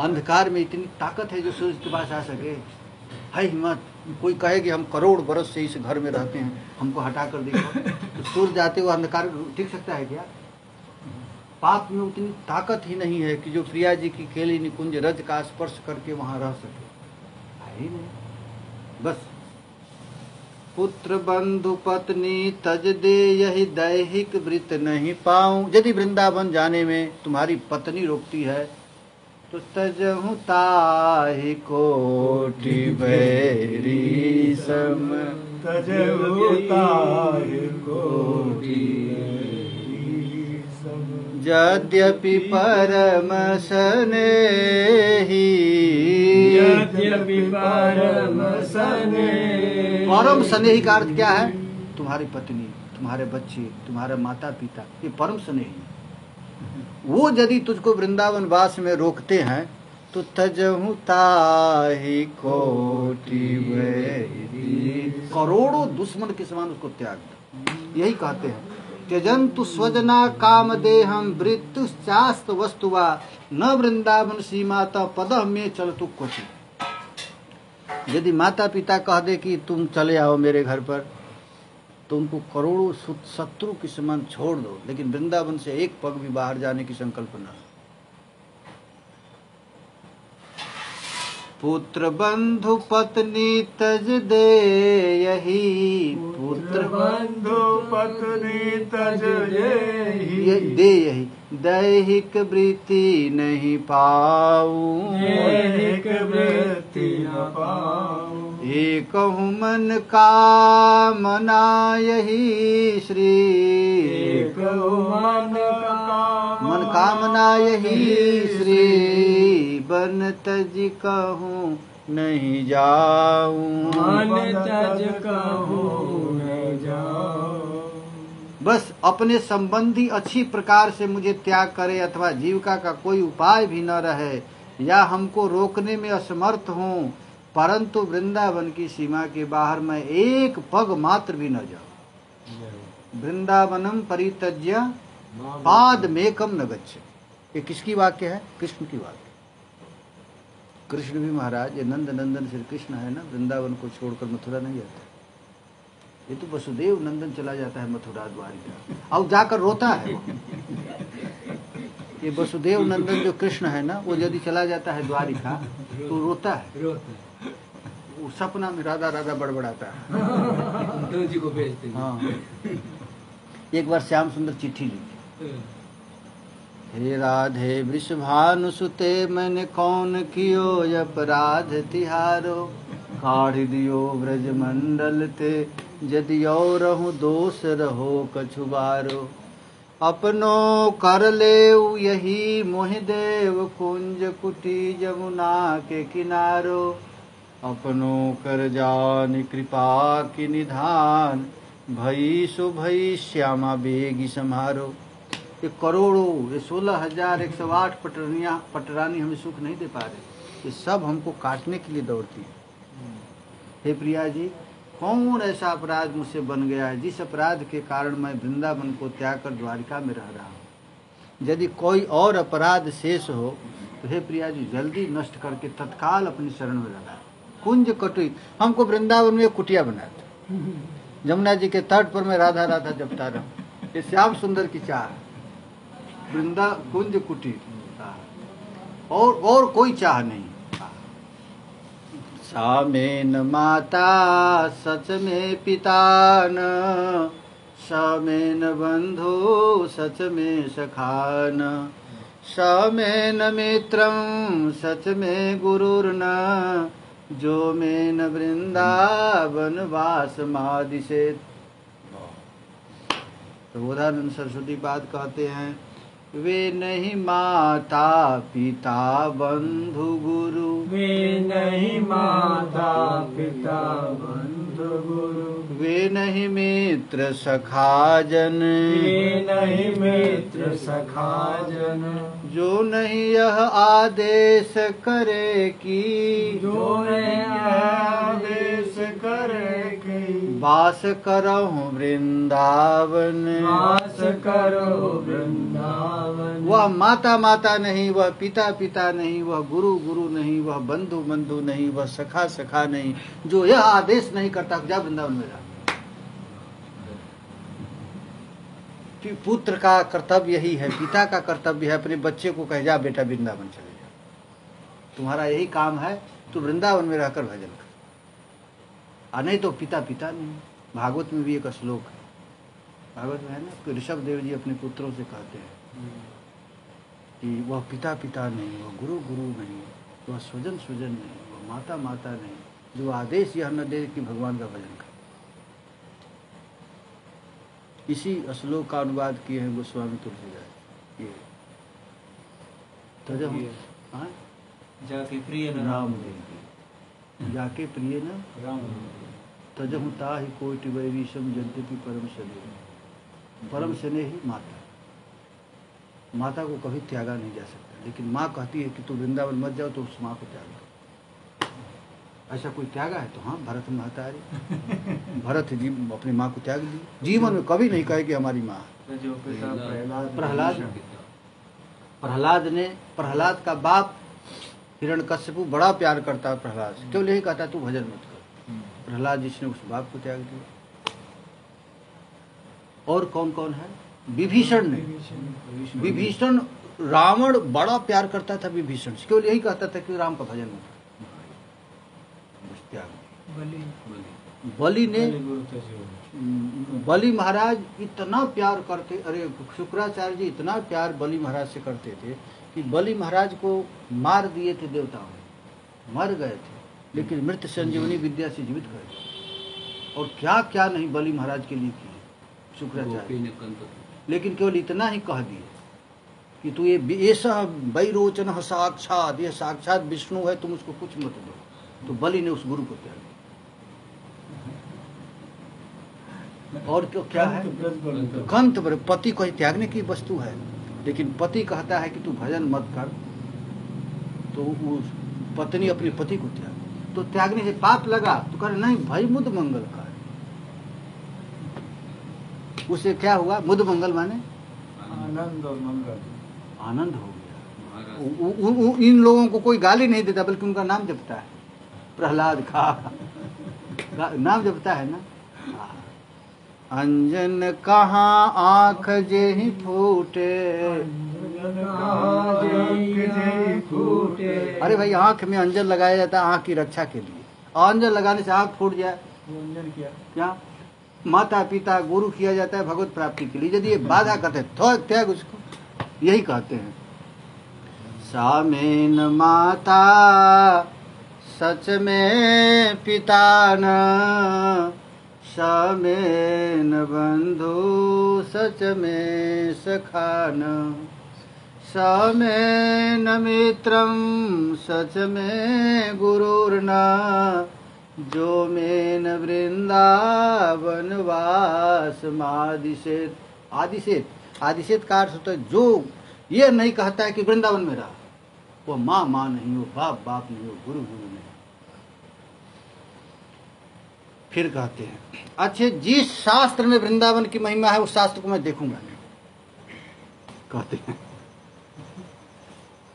अंधकार में इतनी ताकत है जो सूर्य के पास आ सके, है हिम्मत। कोई कहे कि हम करोड़ बरस से इस घर में रहते हैं, हमको हटा कर देखो, तो सूर्य जाते हुए अंधकार टिक सकता है क्या? पाप में उतनी ताकत ही नहीं है कि जो प्रिया जी की केली निकुंज रज का स्पर्श करके वहां रह सके, है ही नहीं। बस पुत्र बंधु पत्नी तज दे यही दैहिक वृत नहीं पाऊं। यदि वृंदावन जाने में तुम्हारी पत्नी रोकती है तो तजहु ताहि कोटि बैरी सम, तजहु ताहि कोटि यद्यपि परम स्नेही, यद्यपि परम स्नेही। परम स्नेही का अर्थ क्या है? तुम्हारी पत्नी, तुम्हारे बच्चे, तुम्हारे माता पिता, ये परम स्नेही। वो यदि तुझको वृंदावन वास में रोकते हैं तो तजहु ताहि कोटि वैरी, करोड़ों दुश्मन के समान उसको त्याग दो। यही कहते हैं, त्यजंतु स्वजना काम देहम वृत्तुश्चास्त वस्तुवा न वृंदावन सीमा त पदः में चलतु क्वचित्। यदि माता पिता कह दे कि तुम चले आओ मेरे घर पर, तो उनको करोड़ों शत्रु के समान छोड़ दो, लेकिन वृंदावन से एक पग भी बाहर जाने की संकल्प न। पुत्र बंधु पत्नी तज दे यही, पुत्र बंधु पत्नी तज ये दे यही, दैहिक वृत्ति नहीं पाऊं, दैहिक वृत्ति न पाऊं। एकहु मन कामना यही श्री, एकहु मन कामना यही श्री, बन तज कहूँ नहीं जाऊं, मन तज कहूँ नहीं जाऊं। बस अपने संबंधी अच्छी प्रकार से मुझे त्याग करे, अथवा जीविका का कोई उपाय भी न रहे, या हमको रोकने में असमर्थ हूँ, परंतु वृंदावन की सीमा के बाहर मैं एक पग मात्र भी न जाऊं। वृंदावनम परित्यज्य पादमेकम न गच्छ। ये किसकी वाक्य है? कृष्ण की वाक्य। कृष्ण भी महाराज, ये नंद नंदन श्री कृष्ण है ना, वृंदावन को छोड़कर मथुरा नहीं जाता। ये तो वसुदेव नंदन चला जाता है मथुरा द्वारिका, और जाकर रोता है। ये वसुदेव नंदन जो कृष्ण है ना, वो यदि चला जाता है द्वारिका तो रोता है। वो सपना में राधा राधा बड़बड़ाता है। जी को भेजते हैं। हाँ, एक बार श्याम सुंदर चिट्ठी लिखी, हे राधे वृषभानुसुते मैंने कौन कियो अपराध तिहारो, काढ़ दियो ब्रज मंडल ते यदि और रहूं दोष रहो कछुबारो, अपनो कर ले यही मोहि देव कुंज कुटी जमुना के किनारो, अपनो कर जान कृपा की निधान, भई सो भई श्यामा बेगी सम्हारो। ये करोड़ों, ये 16,108 पटरानी हमें सुख नहीं दे पा रहे, ये सब हमको काटने के लिए दौड़ती है। हे प्रिया जी, कौन ऐसा अपराध मुझसे बन गया है जिस अपराध के कारण मैं वृंदावन को त्याग कर द्वारिका में रह रहा हूँ? यदि कोई और अपराध शेष हो तो हे प्रिया जी जल्दी नष्ट करके तत्काल अपनी शरण में लगा। कुंज कटुई, हमको वृंदावन में कुटिया बना दो, जमुना जी के तट पर मैं राधा राधा जपता रहूं। ये श्याम सुंदर की चाह, वृंदा कुंज कुटी, और कोई चाह नहीं। सामेन माता सच में पिता न, सामेन बंधु सच में सखान, सामेन मित्रं सच में गुरुर्न, जो में न वृंदावन वास मादिशेत। प्रबोधानंद सरस्वती बात कहते हैं, वे नहीं माता पिता बंधु गुरु, वे नहीं माता पिता बंधु गुरु, वे नहीं मित्र सखा जन, वे नहीं मित्र सखा जन, जो नहीं यह आदेश करे कि, जो नहीं आदेश करे कि, वास करहूँ वृंदावन, वास करो वृंदावन। वह माता माता नहीं, वह पिता पिता नहीं, वह गुरु गुरु नहीं, वह बंधु बंधु नहीं, वह सखा सखा नहीं, जो यह आदेश नहीं करता जा वृंदावन में रहा। पुत्र का कर्तव्य यही है, पिता का कर्तव्य है अपने बच्चे को कह जा बेटा वृंदावन चले जा, तुम्हारा यही काम है, तू वृंदावन में रहकर भजन कर। नहीं तो पिता पिता नहीं। भागवत में भी एक श्लोक है, भागवत में है ना कि ऋषभ देव जी अपने पुत्रों से कहते हैं कि वह पिता पिता नहीं, वह गुरु गुरु नहीं, वह स्वजन स्वजन नहीं, वह माता माता नहीं, जो आदेश यह न दे कि भगवान का भजन कर। इसी श्लोक का अनुवाद किए हैं गोस्वामी तुलसीदास। ये तजहु हाँ? जाके प्रिय न राम जाके प्रिय न राम तजहु ताहि कोटि वैरीशम यद्यपि परम शनि। परम शनि ही माता। माता को कभी त्यागा नहीं जा सकता, लेकिन माँ कहती है कि तू वृंदावन मत जाओ तो उस माँ को त्याग दो। ऐसा कोई त्यागा है तो हाँ, भरत महतारी भरत जी अपनी माँ को त्याग दी। जीवन में कभी नहीं कहे कि हमारी माँ है। जो पिता प्रहलाद का बाप हिरण्यकश्यपु बड़ा प्यार करता है प्रहलाद से, क्यों नहीं कहता तू भजन मत कर। प्रहलाद जिसने उस बाप को त्याग दिया। और कौन कौन है? विभीषण ने। विभीषण रावण बड़ा प्यार करता था विभीषण से, केवल यही कहता था कि राम का भजन मत कर। बलि ने बलि महाराज इतना प्यार करते, अरे शुक्राचार्य जी इतना प्यार बलि महाराज से करते थे कि बलि महाराज को मार दिए थे देवताओं ने, मर गए थे, लेकिन मृत संजीवनी विद्या से जीवित कर दिया। और क्या क्या नहीं बलि महाराज के लिए किए शुक्राचार्य ने। लेकिन केवल इतना ही कह दिए कि तू ये ऐसा वैरोचन साक्षात, ये साक्षात विष्णु है, तुम उसको कुछ मत दो। तो बलि ने उस गुरु को त्याग दिया। और क्यों क्या है? कंत पति को त्यागने की वस्तु है, लेकिन पति कहता है कि तू भजन मत कर, तो उस पत्नी अपने पति को त्याग, तो त्यागने से पाप लगा तो कर नहीं भाई मुद मंगल का। उसे क्या हुआ? मुद मंगल माने आनंद और मंगल, आनंद हो गया। इन लोगों को कोई गाली नहीं देता, बल्कि उनका नाम जपता है। प्रहलाद का नाम जपता है ना। अंजन कहाँ आँख जेहि फूटे। अरे भाई, आँख में अंजन लगाया जाता है आँख की रक्षा के लिए। अंजन लगाने से आँख फूट जाए, क्या माता पिता गुरु किया जाता है भगवत प्राप्ति के लिए। यदि ये बाधा करते हैं तो त्याग उसको, यही कहते हैं। सामेन माता सच में पिता न, समेन बंधु सच में सखान, समेन मित्रम सच में गुरुर्न, जो मेन वृंदावन वास आदिशेत। आदिशेत का अर्थ होता है जो ये नहीं कहता है कि वृंदावन में रहा, वो माँ नहीं हो, बाप नहीं हो, गुरु नहीं। फिर कहते हैं अच्छे जिस शास्त्र में वृंदावन की महिमा है उस शास्त्र को मैं देखूंगा नहीं। कहते हैं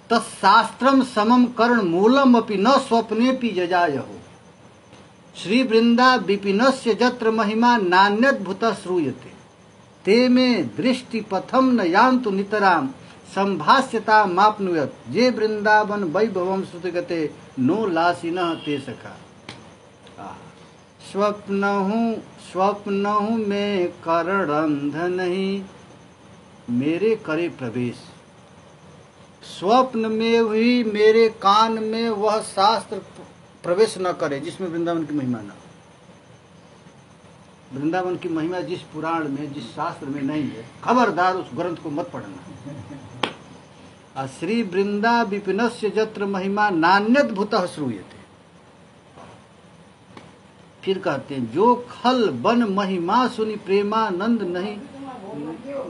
तत्शास्त्रम समम कर्ण मूलम अपि न स्वप्नेपि जजायहो, श्री वृंदा विपिनस्य जत्र महिमा नान्यद्भुत श्रूयते, ते में दृष्टि पथम न यान्तु नितराम, संभाष्यता मापनुयत, जे वृंदावन वैभवम श्रुतिगते नो लासिनः ते सखा। स्वप्नहु में करंध नहीं मेरे करे प्रवेश, स्वप्न में भी मेरे कान में वह शास्त्र प्रवेश न करे जिसमें वृंदावन की महिमा न। वृंदावन की महिमा जिस पुराण में, जिस शास्त्र में नहीं है, खबरदार उस ग्रंथ को मत पढ़ना। श्री वृंदा विपिनस्य जत्र महिमा नान्यद्भुतः श्रूयते। फिर कहते हैं जो खल बन महिमा सुनि प्रेमानंद नहीं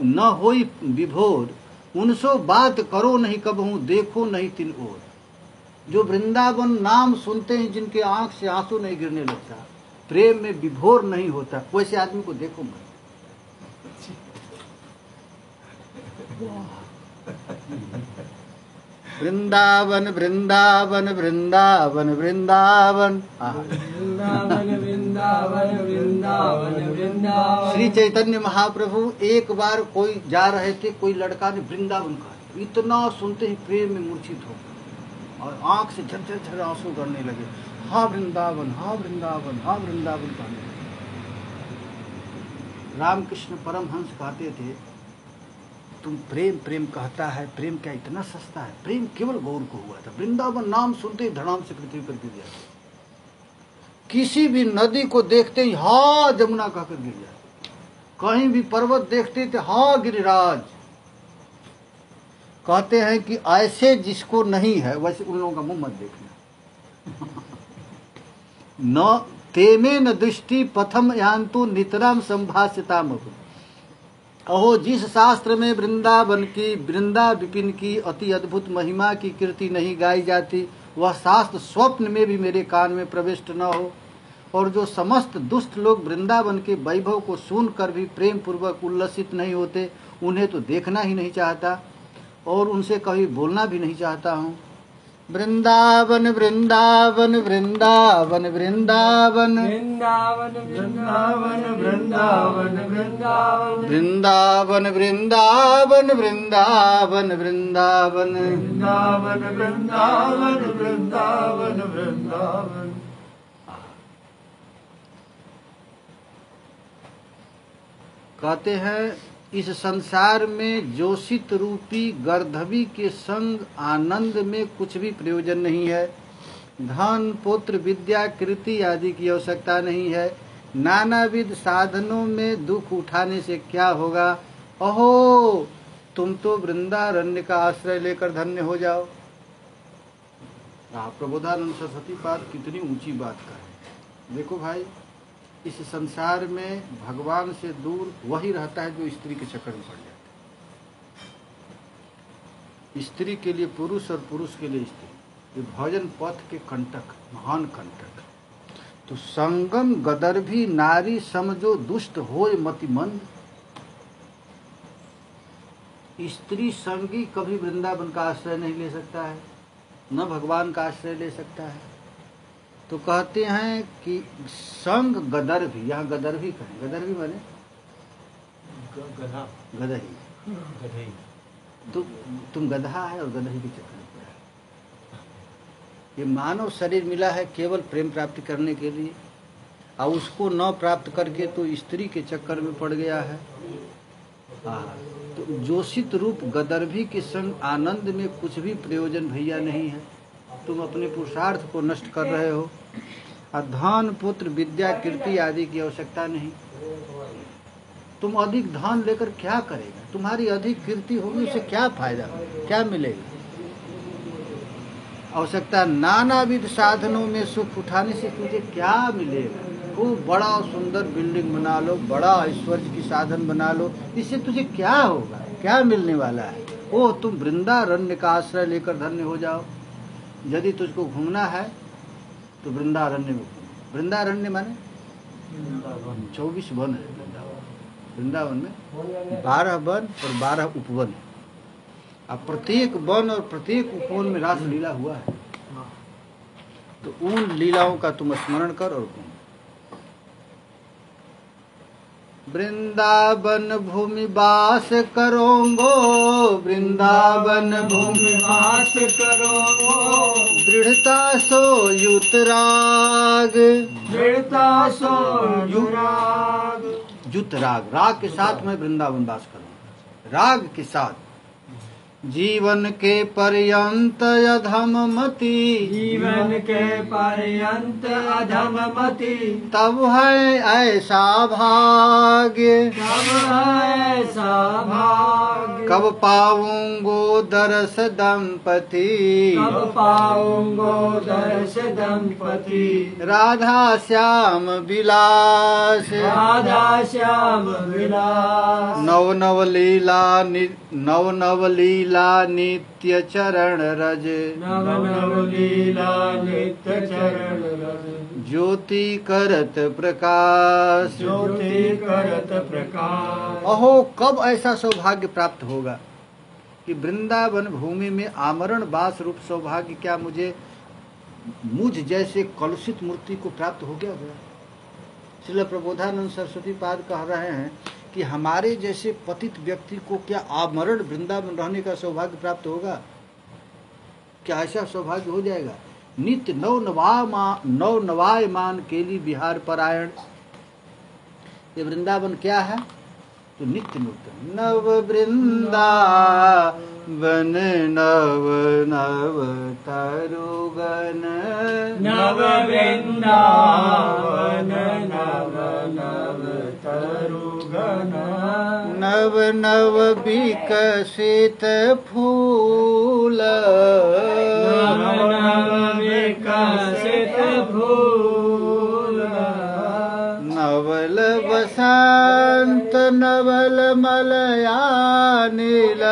न होई विभोर, उनसो बात करो नहीं कबहू देखो नहीं तिन ओर। जो वृंदावन नाम सुनते हैं, जिनके आंख से आंसू नहीं गिरने लगता, प्रेम में विभोर नहीं होता, वैसे आदमी को देखो मत। वृंदावन वृंदावन वृंदावन वृंदावन श्री चैतन्य महाप्रभु एक बार कोई जा रहे थे, कोई लड़का ने वृंदावन कहा, इतना सुनते ही प्रेम में मूर्छित हो गए और आंख से झरझर आंसू गिरने लगे। हाँ वृंदावन, हाँ वृंदावन, हाँ वृंदावन कहने लगे। रामकृष्ण परमहंस कहते थे तुम प्रेम कहता है, प्रेम क्या इतना सस्ता है? प्रेम केवल गौर को हुआ था। वृंदावन नाम सुनते ही धड़ाम से पृथ्वी पर गिर जाते, किसी भी नदी को देखते ही हा जमुना कहकर गिर जाते। कहीं भी पर्वत देखते थे, हाँ गिरिराज। कहते हैं कि ऐसे जिसको नहीं है वैसे उन लोगों का मुंह मत देखना। न तेमे न दृष्टि पथम यान्तु नितराम संभाष्यताम। अहो, जिस शास्त्र में वृंदावन की, वृंदा विपिन की अति अद्भुत महिमा की कीर्ति नहीं गाई जाती, वह शास्त्र स्वप्न में भी मेरे कान में प्रविष्ट न हो। और जो समस्त दुष्ट लोग वृंदावन के वैभव को सुनकर भी प्रेम पूर्वक उल्लसित नहीं होते, उन्हें तो देखना ही नहीं चाहता और उनसे कभी बोलना भी नहीं चाहता हूँ। वृंदावन वृंदावन वृंदावन वृंदावन वृंदावन वृंदावन वृंदावन वृंदावन वृंदावन वृंदावन वृंदावन वृंदावन वृंदावन वृंदावन वृंदावन वृंदावन। कहते हैं इस संसार में जोशित रूपी गर्धवी के संग आनंद में कुछ भी प्रयोजन नहीं है। धन पुत्र विद्या कीर्ति आदि की आवश्यकता नहीं है। नानाविध साधनों में दुख उठाने से क्या होगा। अहो, तुम तो वृंदारण्य का आश्रय लेकर धन्य हो जाओ। प्रबोधानंद सरस्वती पाद कितनी ऊंची बात कहे। देखो भाई, इस संसार में भगवान से दूर वही रहता है जो स्त्री के चक्कर में पड़ जाता है। स्त्री के लिए पुरुष और पुरुष के लिए स्त्री, ये भजन पथ के कंटक, महान कंटक। तो संगम गदर्भी नारी समझो दुष्ट होय मतिमंद। स्त्री संगी कभी वृंदावन का आश्रय नहीं ले सकता है, न भगवान का आश्रय ले सकता है। तो कहते हैं कि संग गदर्भी, यहाँ गदर्भी कहें, गदर्भी माने गधा गदही। गधई। तुम गधा है और गदही के चक्कर में पड़ा है। ये मानव शरीर मिला है केवल प्रेम प्राप्ति करने के लिए, और उसको न प्राप्त करके तो स्त्री के चक्कर में पड़ गया है। तो जोशित रूप गदर्भी के संग आनंद में कुछ भी प्रयोजन भैया नहीं है। तुम अपने पुरुषार्थ को नष्ट कर रहे हो। और धन पुत्र विद्या कीर्ति आदि की आवश्यकता नहीं। तुम अधिक धन लेकर क्या करेगा, तुम्हारी अधिक कीर्ति होगी, उससे क्या फायदा होगा, क्या मिलेगा। आवश्यकता नानाविध साधनों में सुख उठाने से तुझे क्या मिलेगा। खूब बड़ा सुंदर बिल्डिंग बना लो, बड़ा ऐश्वर्य की साधन बना लो, इससे तुझे क्या होगा, क्या मिलने वाला है। ओह, तुम वृंदारण्य का आश्रय लेकर धन्य हो जाओ। यदि तुझको घूमना है तो वृंदारण्य में घूमो। वृंदारण्य माने 24 वन है वृंदावन में 12 वन और 12 उपवन है। अब प्रत्येक वन और प्रत्येक उपवन में रास लीला हुआ है। तो उन लीलाओं का तुम स्मरण कर और घूम। वृंदावन भूमि वास करोगो, वृंदावन भूमि वास करो दृढ़ता सो युत राग, दृढ़ता सो युराग। युत राग, राग के साथ मैं वृंदावन वास करूँ, राग के साथ। जीवन के पर्यंत अधम मति, जीवन के पर्यंत अधम मति। तब है ऐसा भाग्य, तब है ऐसा भाग्य। कब पाऊंगो दरस दंपति, कब पाऊंगो दर्श दंपति। राधा श्याम विलास, राधा श्याम विलास। नव नव लीला नित्य चरण रज, नव नव लीला नित्य चरण रज। ज्योति करत प्रकाश, ज्योति करत प्रकाश। अहो, कब ऐसा सौभाग्य प्राप्त होगा कि वृंदावन भूमि में आमरण वास रूप सौभाग्य क्या मुझ जैसे कलुषित मूर्ति को प्राप्त हो गया। श्रील प्रबोधानंद सरस्वती पाद कह रहे हैं कि हमारे जैसे पतित व्यक्ति को क्या आमरण वृंदावन रहने का सौभाग्य प्राप्त होगा। क्या ऐसा सौभाग्य हो जाएगा। नित्य नव नवायमान केली बिहार परायण। ये वृंदावन क्या है तो नित्य नूतन। नव वृंदावन नव नव तरुगन, नव वृंदावन नव नव तरुगन। नव नव विकसित फूल विकसित फूल नवल बसंत नवल मलयानिल